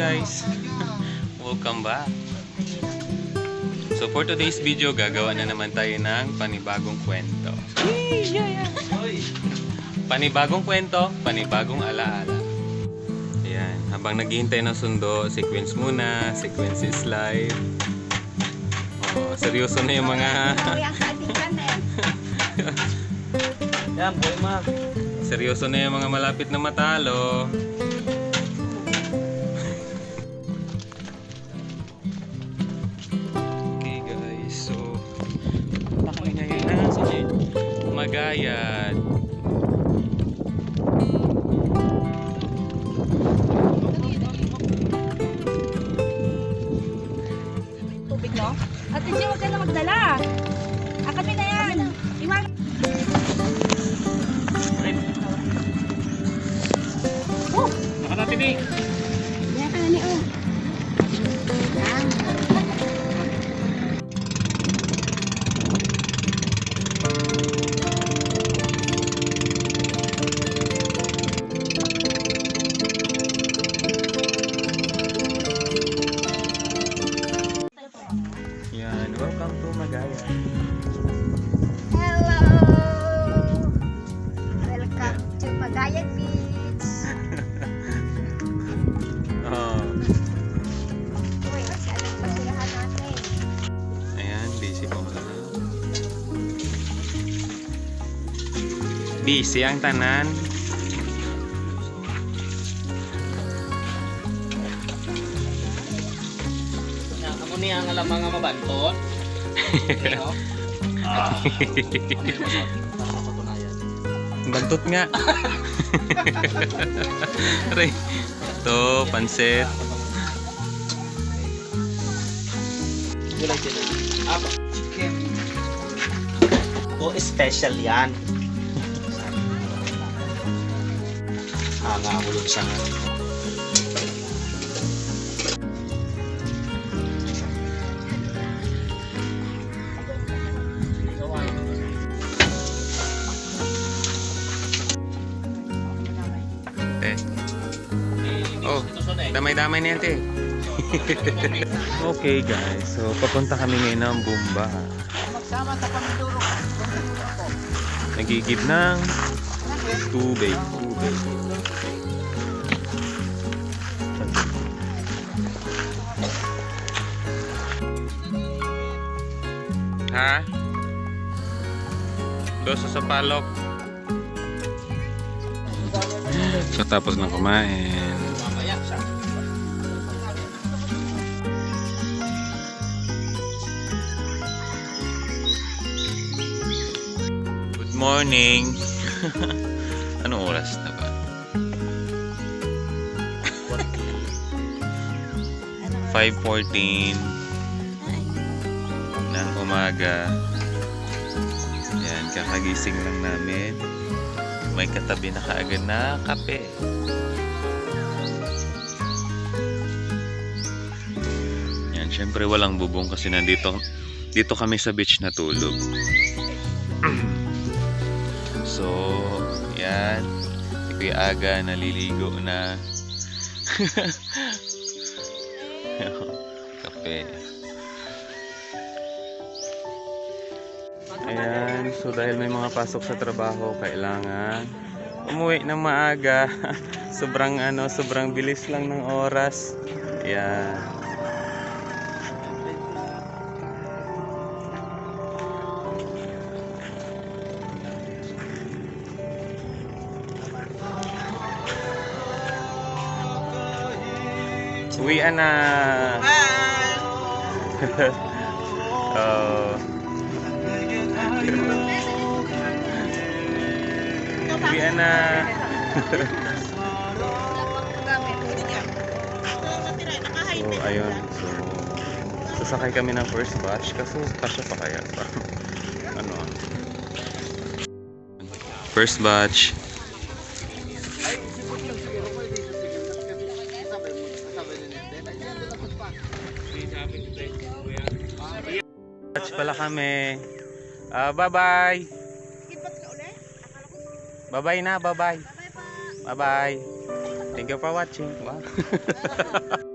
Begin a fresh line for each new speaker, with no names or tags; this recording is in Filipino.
guys, welcome back. So for today's video, gagawa na naman tayo ng panibagong kwento. Panibagong kwento, panibagong alaala. Ayan, habang naghihintay ng sundo, sequence muna, sequence is live. Oh, seryoso na yung mga...
Yan, boy ma.
seryoso na yung mga malapit na matalo. Magayad.
Tubig, no? Ate Jay, huwag ka na magdala. Kami na yan. Iwan.
Nakatatinig.
Kaya ka na ni O. Yan.
Yan, welcome to Magayad.
Hello! Welcome to Magayad Beach.
Oh,
Uy, anong pasirahan natin?
ayan, busy po lang. Busy ang tanan.
Amo ni ang alam mga mabantot.
Bantot nga. Aray. Ito, pansit.
Gulay sila. Apa? Chicken. Ito special yan. Nga ulog sa nga.
Oh, damay-damay na yan, te. Okay guys, so papunta kami ngayon ng Bumba.
Magsama sa Pamiduro.
Nagigib ng tubig. Ha? Dosa sa palok. So tapos na kumain.
Mamaya siya.
Good morning. Anong oras na ba? 5:14 ng umaga. Yan, kakagising lang namin. May katabi na kaagad na kape. Yan, syempre walang bubong kasi dito kami sa beach natulog. So, yan. Si Kuya Aga naliligo na. Kape. Ayan, so dahil may mga pasok sa trabaho, kailangan umuwi ng maaga. sobrang bilis lang ng oras. Ayan. Uwian na. Oh. Uwian na. So, ayun. So, sasakay kami ng first batch. Kaso, kasya pa kaya? Ano? First batch. Batch pala kami. Bye-bye. Bye-bye na, bye-bye. Bye-bye. Thank you for watching. Wow.